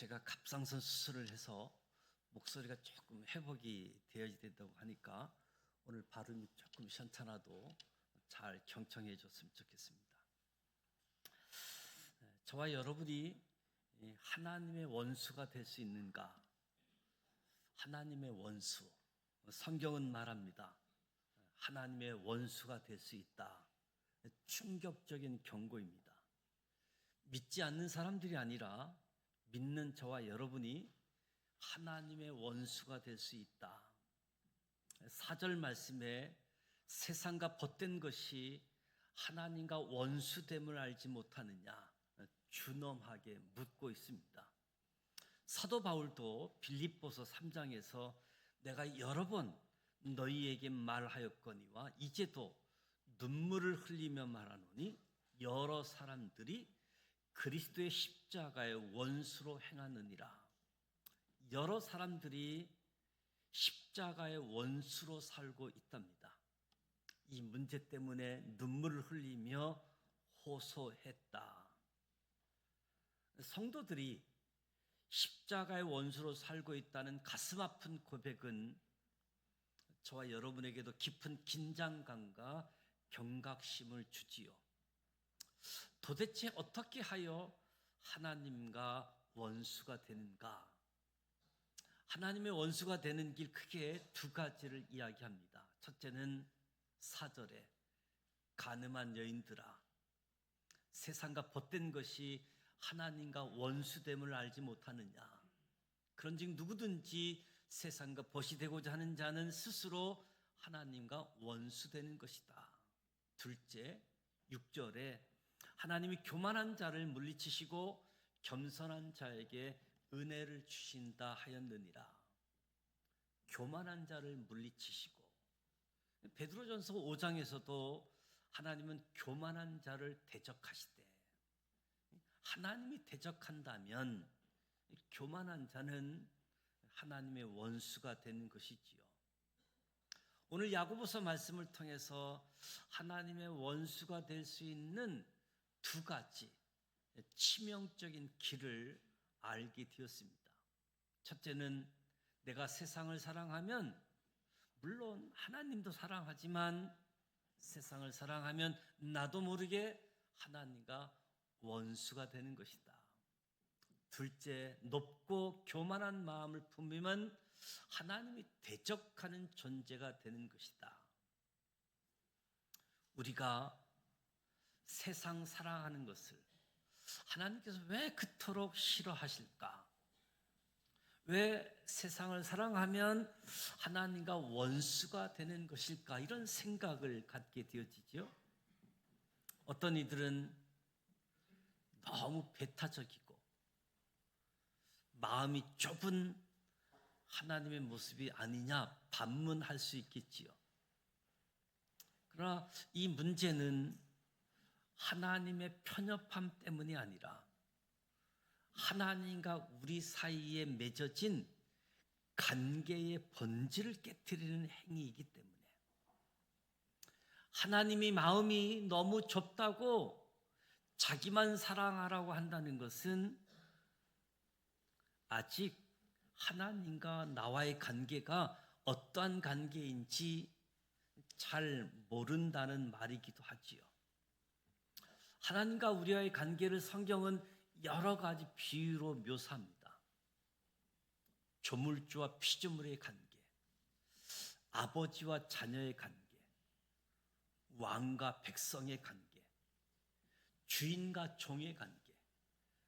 제가 갑상선 수술을 해서 목소리가 조금 회복이 되어야 된다고 하니까 오늘 발음이 조금 시원찮아도 잘 경청해 줬으면 좋겠습니다. 저와 여러분이 하나님의 원수가 될 수 있는가? 하나님의 원수, 성경은 말합니다. 하나님의 원수가 될 수 있다. 충격적인 경고입니다. 믿지 않는 사람들이 아니라 믿는 저와 여러분이 하나님의 원수가 될 수 있다. 4절 말씀에 세상과 벗된 것이 하나님과 원수됨을 알지 못하느냐 준엄하게 묻고 있습니다. 사도 바울도 빌립보서 3장에서 내가 여러 번 너희에게 말하였거니와 이제도 눈물을 흘리며 말하노니 여러 사람들이 그리스도의 십자가의 원수로 행하느니라. 여러 사람들이 십자가의 원수로 살고 있답니다. 이 문제 때문에 눈물을 흘리며 호소했다. 성도들이 십자가의 원수로 살고 있다는 가슴 아픈 고백은 저와 여러분에게도 깊은 긴장감과 경각심을 주지요. 도대체 어떻게 하여 하나님과 원수가 되는가? 하나님의 원수가 되는 길 크게 두 가지를 이야기합니다. 첫째는 4절에 간음한 여인들아, 세상과 벗된 것이 하나님과 원수됨을 알지 못하느냐? 그런즉 누구든지 세상과 벗이 되고자 하는 자는 스스로 하나님과 원수되는 것이다. 둘째, 6절에 하나님이 교만한 자를 물리치시고 겸손한 자에게 은혜를 주신다 하였느니라. 교만한 자를 물리치시고, 베드로전서 5장에서도 하나님은 교만한 자를 대적하시되, 하나님이 대적한다면 교만한 자는 하나님의 원수가 되는 것이지요. 오늘 야고보서 말씀을 통해서 하나님의 원수가 될 수 있는 두 가지 치명적인 길을 알게 되었습니다. 첫째는 내가 세상을 사랑하면, 물론 하나님도 사랑하지만 세상을 사랑하면 나도 모르게 하나님과 원수가 되는 것이다. 둘째, 높고 교만한 마음을 품으면 하나님이 대적하는 존재가 되는 것이다. 우리가 세상 사랑하는 것을 하나님께서 왜 그토록 싫어하실까? 왜 세상을 사랑하면 하나님과 원수가 되는 것일까? 이런 생각을 갖게 되어지죠. 어떤 이들은 너무 배타적이고 마음이 좁은 하나님의 모습이 아니냐 반문할 수 있겠지요. 그러나 이 문제는 하나님의 편협함 때문이 아니라 하나님과 우리 사이에 맺어진 관계의 본질을 깨트리는 행위이기 때문에, 하나님이 마음이 너무 좁다고 자기만 사랑하라고 한다는 것은 아직 하나님과 나와의 관계가 어떠한 관계인지 잘 모른다는 말이기도 하지요. 하나님과 우리와의 관계를 성경은 여러 가지 비유로 묘사합니다. 조물주와 피조물의 관계, 아버지와 자녀의 관계, 왕과 백성의 관계, 주인과 종의 관계,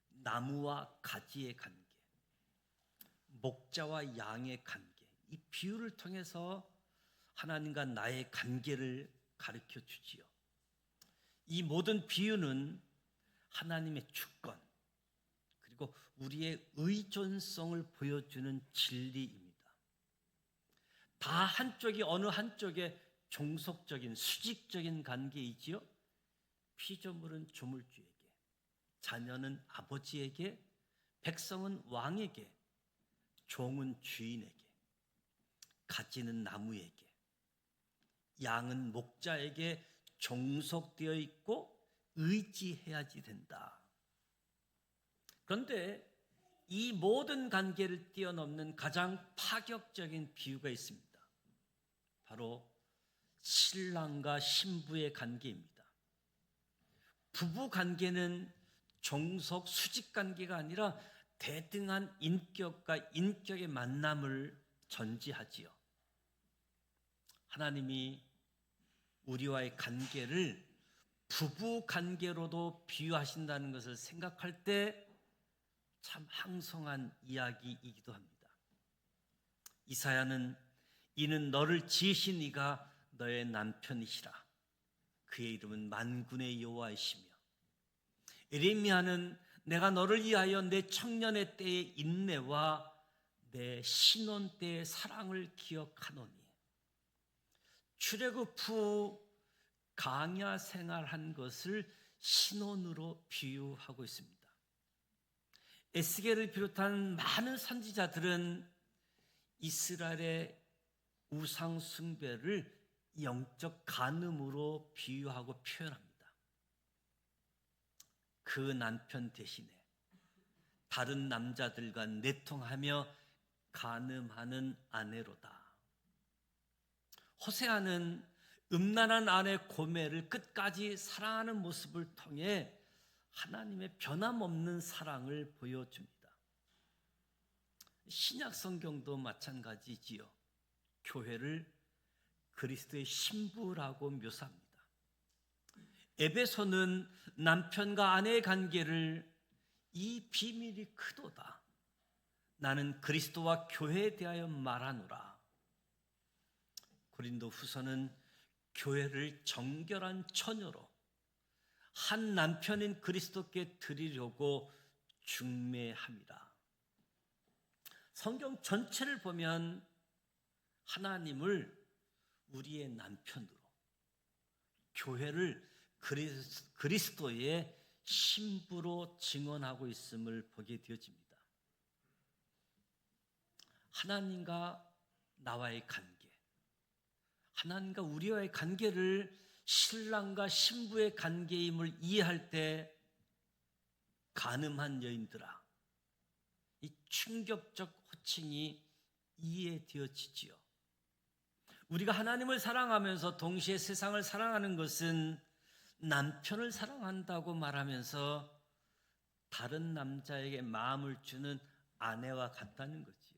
나무와 가지의 관계, 목자와 양의 관계, 이 비유를 통해서 하나님과 나의 관계를 가르쳐 주지요. 이 모든 비유는 하나님의 주권 그리고 우리의 의존성을 보여주는 진리입니다. 다 한쪽이 어느 한쪽에 종속적인 수직적인 관계이지요. 피조물은 조물주에게, 자녀는 아버지에게, 백성은 왕에게, 종은 주인에게, 가지는 나무에게, 양은 목자에게 종속되어 있고 의지해야지 된다. 그런데 이 모든 관계를 뛰어넘는 가장 파격적인 비유가 있습니다. 바로 신랑과 신부의 관계입니다. 부부 관계는 종속 수직 관계가 아니라 대등한 인격과 인격의 만남을 전제하지요. 하나님이 우리와의 관계를 부부 관계로도 비유하신다는 것을 생각할 때 참 항송한 이야기이기도 합니다. 이사야는 이는 너를 지으신 이가 너의 남편이시라. 그의 이름은 만군의 여호와이시며, 에레미야는 내가 너를 위하여 내 청년의 때의 인내와 내 신혼 때의 사랑을 기억하노니, 출애굽 후 광야 생활한 것을 신혼으로 비유하고 있습니다. 에스겔을 비롯한 많은 선지자들은 이스라엘의 우상 숭배를 영적 간음으로 비유하고 표현합니다. 그 남편 대신에 다른 남자들과 내통하며 간음하는 아내로다. 호세아는 음란한 아내 고멜을 끝까지 사랑하는 모습을 통해 하나님의 변함없는 사랑을 보여줍니다. 신약 성경도 마찬가지지요. 교회를 그리스도의 신부라고 묘사합니다. 에베소는 남편과 아내의 관계를 이 비밀이 크도다. 나는 그리스도와 교회에 대하여 말하노라. 고린도 후서는 교회를 정결한 처녀로 한 남편인 그리스도께 드리려고 중매합니다. 성경 전체를 보면 하나님을 우리의 남편으로, 교회를 그리스도의 신부로 증언하고 있음을 보게 되어집니다. 하나님과 나와의 관계, 하나님과 우리와의 관계를 신랑과 신부의 관계임을 이해할 때 간음한 여인들아, 이 충격적 호칭이 이해되어지지요. 우리가 하나님을 사랑하면서 동시에 세상을 사랑하는 것은 남편을 사랑한다고 말하면서 다른 남자에게 마음을 주는 아내와 같다는 거지요.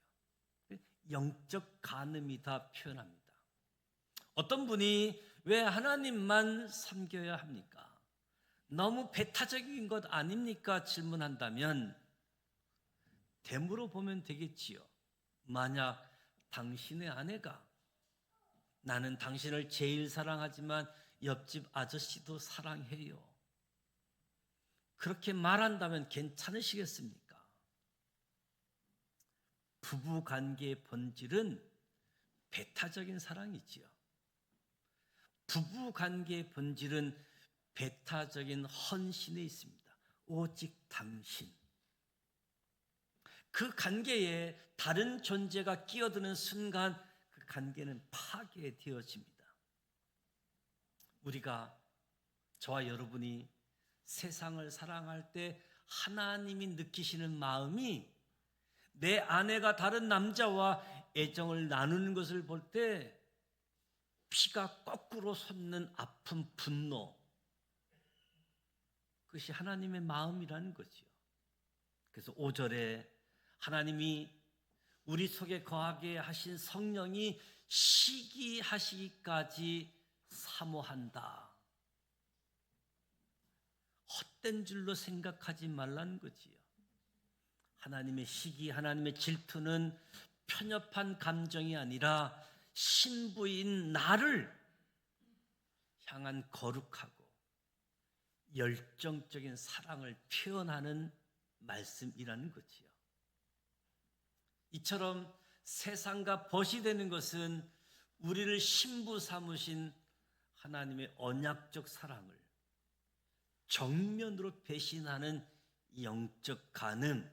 영적 간음이다 표현합니다. 어떤 분이 왜 하나님만 섬겨야 합니까? 너무 배타적인 것 아닙니까? 질문한다면 되물어 보면 되겠지요. 만약 당신의 아내가 나는 당신을 제일 사랑하지만 옆집 아저씨도 사랑해요, 그렇게 말한다면 괜찮으시겠습니까? 부부 관계의 본질은 배타적인 사랑이지요. 부부 관계의 본질은 배타적인 헌신에 있습니다. 오직 당신. 그 관계에 다른 존재가 끼어드는 순간 그 관계는 파괴되어집니다. 우리가, 저와 여러분이 세상을 사랑할 때 하나님이 느끼시는 마음이 내 아내가 다른 남자와 애정을 나누는 것을 볼 때 피가 거꾸로 솟는 아픈 분노, 그것이 하나님의 마음이라는 거지요. 그래서 5절에 하나님이 우리 속에 거하게 하신 성령이 시기하시기까지 사모한다. 헛된 줄로 생각하지 말라는 거지요. 하나님의 시기, 하나님의 질투는 편협한 감정이 아니라 신부인 나를 향한 거룩하고 열정적인 사랑을 표현하는 말씀이라는 거지요. 이처럼 세상과 벗이 되는 것은 우리를 신부 삼으신 하나님의 언약적 사랑을 정면으로 배신하는 영적 간음,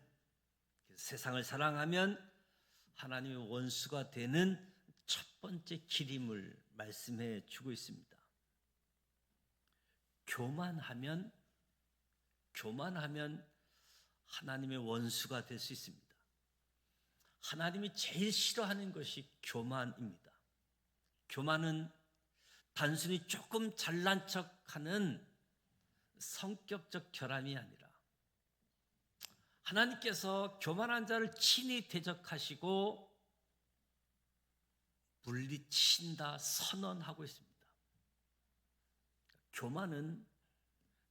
세상을 사랑하면 하나님의 원수가 되는 첫 번째 길임을 말씀해 주고 있습니다. 교만하면 하나님의 원수가 될 수 있습니다. 하나님이 제일 싫어하는 것이 교만입니다. 교만은 단순히 조금 잘난 척하는 성격적 결함이 아니라 하나님께서 교만한 자를 친히 대적하시고 물리친다 선언하고 있습니다. 교만은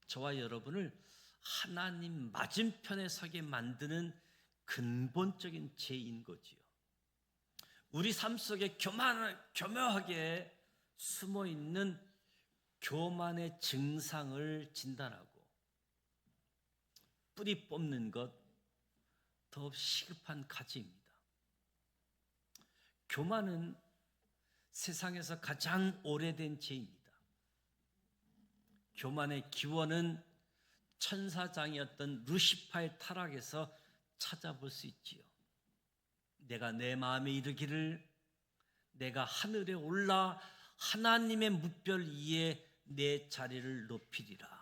저와 여러분을 하나님 맞은편에 서게 만드는 근본적인 죄인 거지요. 우리 삶 속에 교묘하게 숨어 있는 교만의 증상을 진단하고 뿌리 뽑는 것 더 시급한 가지입니다. 교만은 세상에서 가장 오래된 죄입니다. 교만의 기원은 천사장이었던 루시파의 타락에서 찾아볼 수 있지요. 내가 내 마음에 이르기를 내가 하늘에 올라 하나님의 뭇별 위에 내 자리를 높이리라.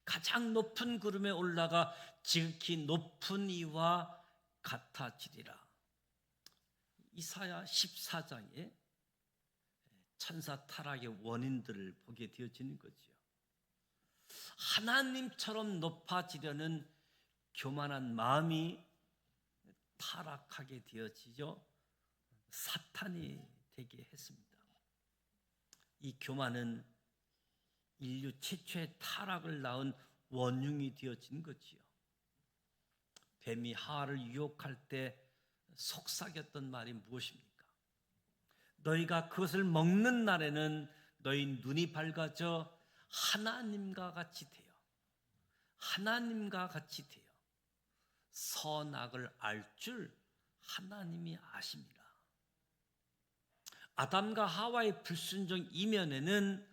가장 높은 구름에 올라가 지극히 높은 이와 같아지리라. 이사야 14장에 천사 타락의 원인들을 보게 되어지는 거지요. 하나님처럼 높아지려는 교만한 마음이 타락하게 되어지죠. 사탄이 되게 했습니다. 이 교만은 인류 최초의 타락을 낳은 원흉이 되어진 거지요. 뱀이 하와를 유혹할 때 속삭였던 말이 무엇입니까? 너희가 그것을 먹는 날에는 너희 눈이 밝아져 하나님과 같이 되어 선악을 알 줄 하나님이 아십니다. 아담과 하와의 불순종 이면에는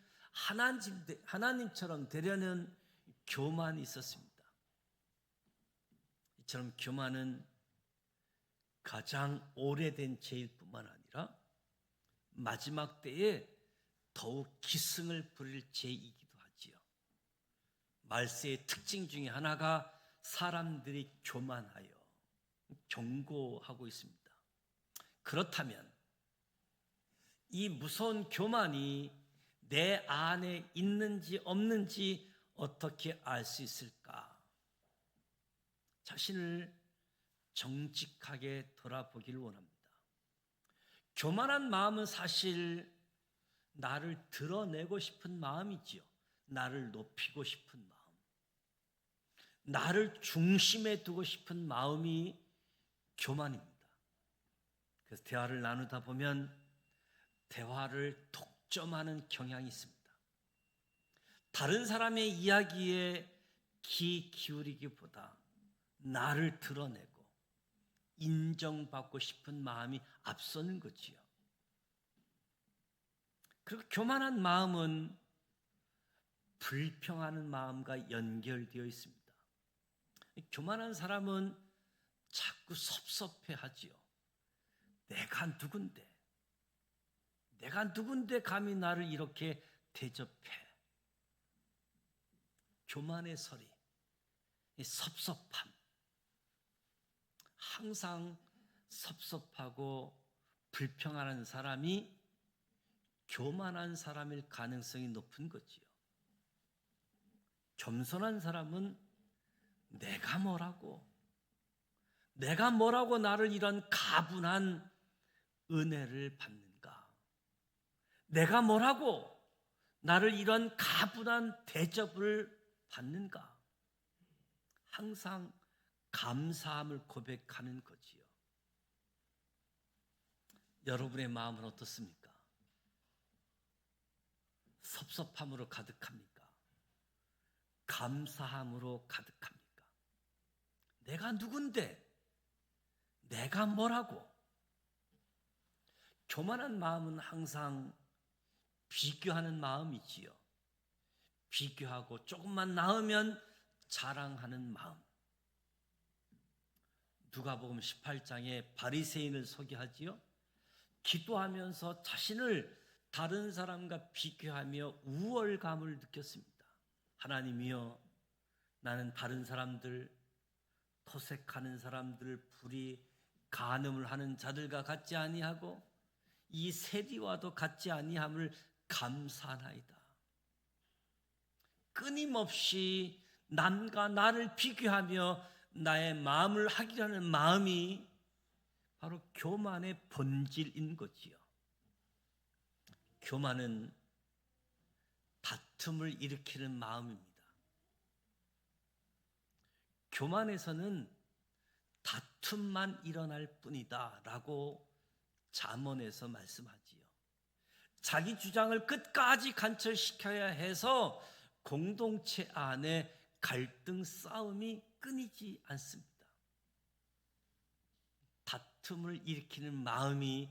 하나님처럼 되려는 교만이 있었습니다. 이처럼 교만은 가장 오래된 죄일 뿐만 아니라 마지막 때에 더욱 기승을 부릴 죄이기도 하지요. 말세의 특징 중에 하나가 사람들이 교만하여 경고하고 있습니다. 그렇다면 이 무서운 교만이 내 안에 있는지 없는지 어떻게 알 수 있을까? 자신을 정직하게 돌아보기를 원합니다. 교만한 마음은 사실 나를 드러내고 싶은 마음이지요. 나를 높이고 싶은 마음, 나를 중심에 두고 싶은 마음이 교만입니다. 그래서 대화를 나누다 보면 대화를 독점하는 경향이 있습니다. 다른 사람의 이야기에 귀 기울이기보다 나를 드러내고 인정받고 싶은 마음이 앞서는 거지요. 그리고 교만한 마음은 불평하는 마음과 연결되어 있습니다. 교만한 사람은 자꾸 섭섭해하지요. 내가 누군데 감히 나를 이렇게 대접해. 교만의 소리, 이 섭섭함. 항상 섭섭하고 불평하는 사람이 교만한 사람일 가능성이 높은 거지요. 겸손한 사람은 내가 뭐라고 나를 이런 가분한 은혜를 받는가? 내가 뭐라고 나를 이런 가분한 대접을 받는가? 항상 감사함을 고백하는 거지요. 여러분의 마음은 어떻습니까? 섭섭함으로 가득합니까? 감사함으로 가득합니까? 내가 누군데? 내가 뭐라고? 교만한 마음은 항상 비교하는 마음이지요. 비교하고 조금만 나으면 자랑하는 마음. 누가복음 18장에 바리새인을 소개하지요. 기도하면서 자신을 다른 사람과 비교하며 우월감을 느꼈습니다. 하나님이여, 나는 다른 사람들, 토색하는 사람들, 불이 간음을 하는 자들과 같지 아니하고 이 세리와도 같지 아니함을 감사하나이다. 끊임없이 남과 나를 비교하며 나의 마음을 하기라는 마음이 바로 교만의 본질인 거지요. 교만은 다툼을 일으키는 마음입니다. 교만에서는 다툼만 일어날 뿐이다 라고 잠언에서 말씀하지요. 자기 주장을 끝까지 관철시켜야 해서 공동체 안에 갈등 싸움이 끊이지 않습니다. 다툼을 일으키는 마음이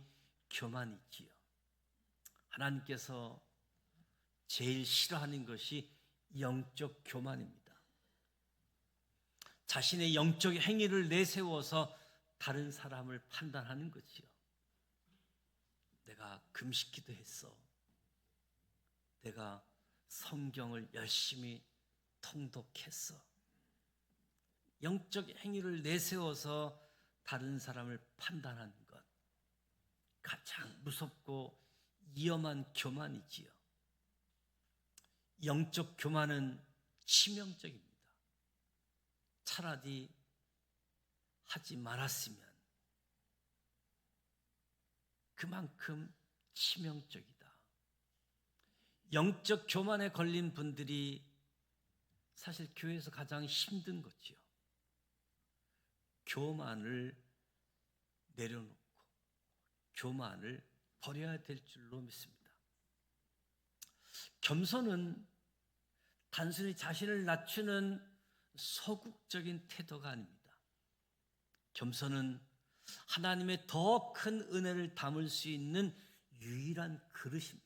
교만이지요. 하나님께서 제일 싫어하는 것이 영적 교만입니다. 자신의 영적 행위를 내세워서 다른 사람을 판단하는 거지요. 내가 금식기도 했어. 내가 성경을 열심히 통독했어. 영적 행위를 내세워서 다른 사람을 판단하는 것, 가장 무섭고 위험한 교만이지요. 영적 교만은 치명적입니다. 차라리 하지 말았으면 그만큼 치명적이다. 영적 교만에 걸린 분들이 사실 교회에서 가장 힘든 거지요. 교만을 내려놓고 교만을 버려야 될 줄로 믿습니다. 겸손은 단순히 자신을 낮추는 소극적인 태도가 아닙니다. 겸손은 하나님의 더 큰 은혜를 담을 수 있는 유일한 그릇입니다.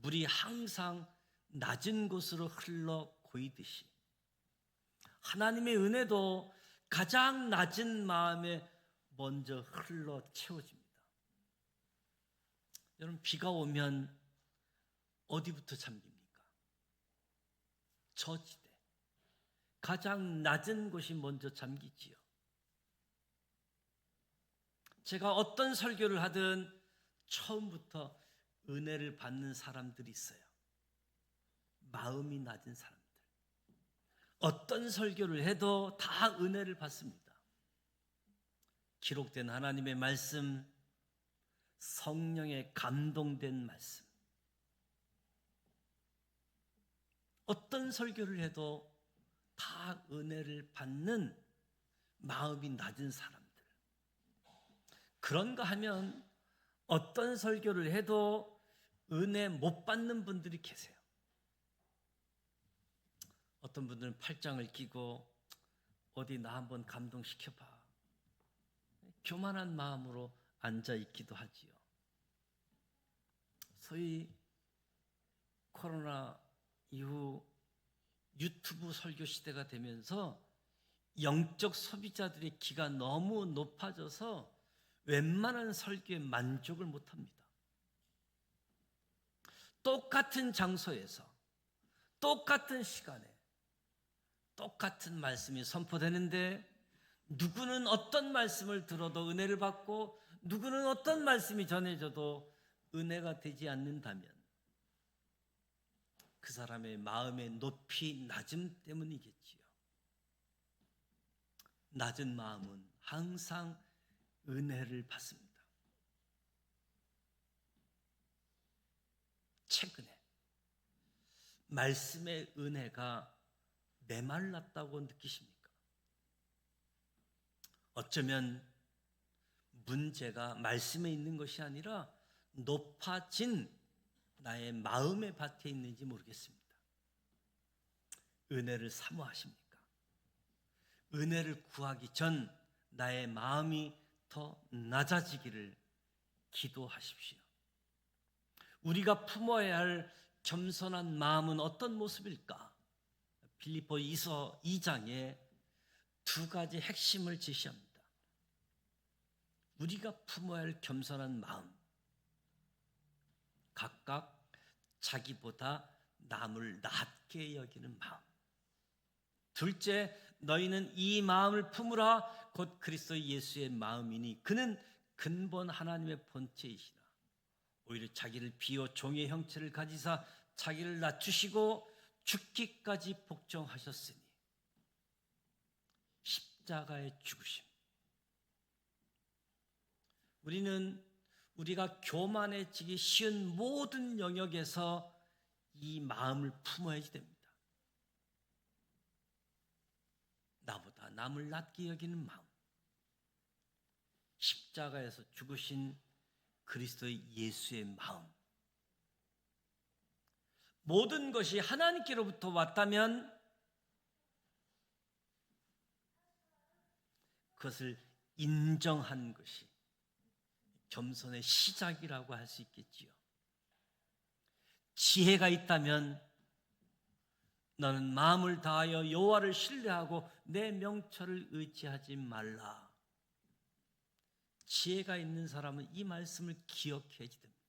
물이 항상 낮은 곳으로 흘러 고이듯이 하나님의 은혜도 가장 낮은 마음에 먼저 흘러 채워집니다. 여러분, 비가 오면 어디부터 잠깁니까? 저지대, 가장 낮은 곳이 먼저 잠기지요. 제가 어떤 설교를 하든 처음부터 은혜를 받는 사람들이 있어요. 마음이 낮은 사람들. 어떤 설교를 해도 다 은혜를 받습니다. 기록된 하나님의 말씀, 성령에 감동된 말씀. 어떤 설교를 해도 다 은혜를 받는 마음이 낮은 사람들. 그런가 하면 어떤 설교를 해도 은혜 못 받는 분들이 계세요. 어떤 분들은 팔짱을 끼고 어디 나 한번 감동시켜봐. 교만한 마음으로 앉아있기도 하지요. 소위 코로나 이후 유튜브 설교 시대가 되면서 영적 소비자들의 기가 너무 높아져서 웬만한 설교에 만족을 못합니다. 똑같은 장소에서 똑같은 시간에 똑같은 말씀이 선포되는데 누구는 어떤 말씀을 들어도 은혜를 받고 누구는 어떤 말씀이 전해져도 은혜가 되지 않는다면 그 사람의 마음의 높이 낮음 때문이겠지요. 낮은 마음은 항상 은혜를 받습니다. 최근에 말씀의 은혜가 메말랐다고 느끼십니까? 어쩌면 문제가 말씀에 있는 것이 아니라 높아진 나의 마음의 밭에 있는지 모르겠습니다. 은혜를 사모하십니까? 은혜를 구하기 전 나의 마음이 더 낮아지기를 기도하십시오. 우리가 품어야 할 겸손한 마음은 어떤 모습일까? 빌립보이서 2장에 두 가지 핵심을 제시합니다. 우리가 품어야 할 겸손한 마음, 각각 자기보다 남을 낮게 여기는 마음. 둘째, 너희는 이 마음을 품으라. 곧 그리스도 예수의 마음이니 그는 근본 하나님의 본체이시라. 오히려 자기를 비워 종의 형체를 가지사 자기를 낮추시고 죽기까지 복종하셨으니. 십자가의 죽으심. 우리는 우리가 교만해지기 쉬운 모든 영역에서 이 마음을 품어야지 됩니다. 나보다 남을 낮게 여기는 마음. 십자가에서 죽으신 그리스도의 예수의 마음. 모든 것이 하나님께로부터 왔다면 그것을 인정한 것이 겸손의 시작이라고 할 수 있겠지요. 지혜가 있다면 너는 마음을 다하여 여호와를 신뢰하고 내 명철을 의지하지 말라. 지혜가 있는 사람은 이 말씀을 기억해야지 됩니다.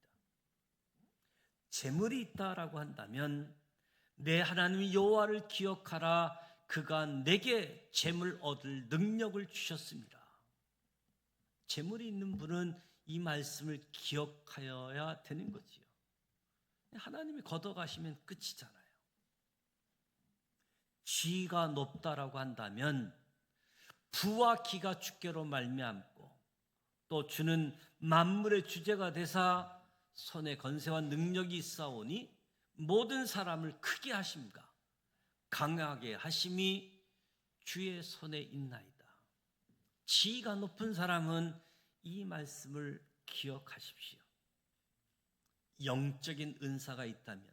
재물이 있다라고 한다면 내 하나님 여호와를 기억하라. 그가 내게 재물 얻을 능력을 주셨습니다. 재물이 있는 분은 이 말씀을 기억하여야 되는 거지요. 하나님이 걷어가시면 끝이잖아요. 지위가 높다라고 한다면 부와 기가 주께로 말미암고 또 주는 만물의 주제가 되사 손에 건세와 능력이 있사오니 모든 사람을 크게 하심과 강하게 하심이 주의 손에 있나이다. 지위가 높은 사람은 이 말씀을 기억하십시오. 영적인 은사가 있다면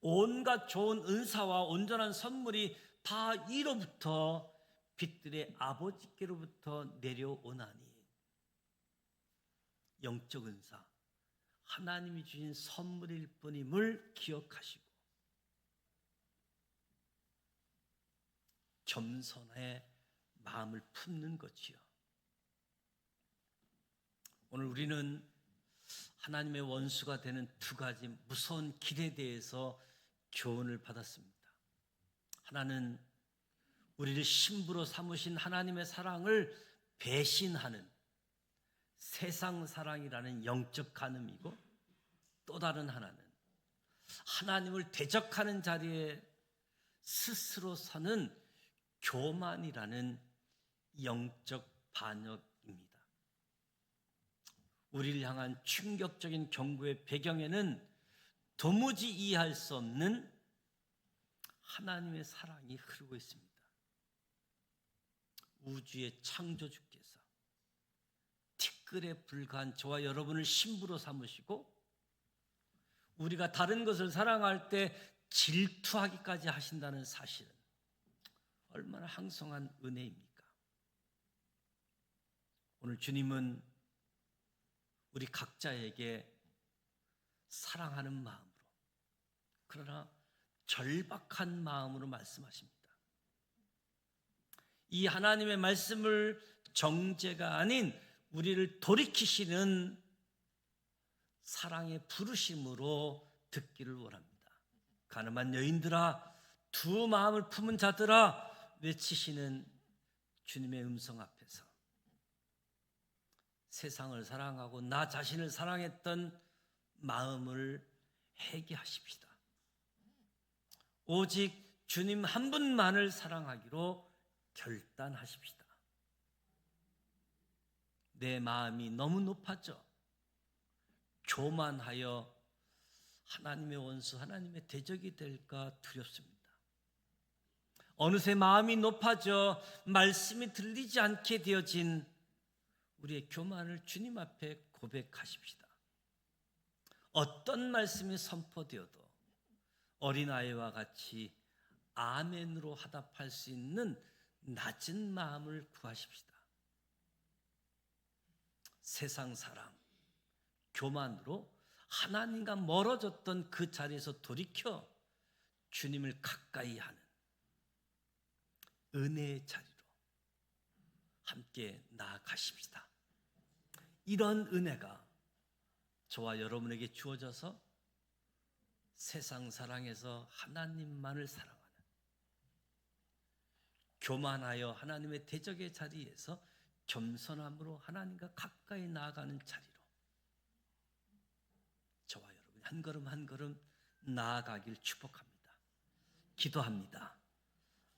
온갖 좋은 은사와 온전한 선물이 다 이로부터 빛들의 아버지께로부터 내려오나니. 영적 은사, 하나님이 주신 선물일 뿐임을 기억하시고 겸손의 마음을 품는 것이요. 오늘 우리는 하나님의 원수가 되는 두 가지 무서운 길에 대해서 교훈을 받았습니다. 하나는 우리를 신부로 삼으신 하나님의 사랑을 배신하는 세상 사랑이라는 영적 간음이고, 또 다른 하나는 하나님을 대적하는 자리에 스스로 서는 교만이라는 영적 반역입니다. 우리를 향한 충격적인 경고의 배경에는 도무지 이해할 수 없는 하나님의 사랑이 흐르고 있습니다. 우주의 창조주께서 티끌에 불과한 저와 여러분을 신부로 삼으시고 우리가 다른 것을 사랑할 때 질투하기까지 하신다는 사실은 얼마나 황송한 은혜입니까? 오늘 주님은 우리 각자에게 사랑하는 마음으로, 그러나 절박한 마음으로 말씀하십니다. 이 하나님의 말씀을 정죄가 아닌 우리를 돌이키시는 사랑의 부르심으로 듣기를 원합니다. 가늠한 여인들아, 두 마음을 품은 자들아, 외치시는 주님의 음성 앞에서 세상을 사랑하고 나 자신을 사랑했던 마음을 회개하십시다. 오직 주님 한 분만을 사랑하기로 결단하십시다. 내 마음이 너무 높아져 교만하여 하나님의 원수, 하나님의 대적이 될까 두렵습니다. 어느새 마음이 높아져 말씀이 들리지 않게 되어진 우리의 교만을 주님 앞에 고백하십시다. 어떤 말씀이 선포되어도 어린아이와 같이 아멘으로 화답할 수 있는 낮은 마음을 구하십시다. 세상 사랑, 교만으로 하나님과 멀어졌던 그 자리에서 돌이켜 주님을 가까이 하는 은혜의 자리로 함께 나아가십시다. 이런 은혜가 저와 여러분에게 주어져서 세상 사랑에서 하나님만을 사랑하는 교만하여 하나님의 대적의 자리에서 겸손함으로 하나님과 가까이 나아가는 자리로 저와 여러분 한 걸음 한 걸음 나아가길 축복합니다. 기도합니다.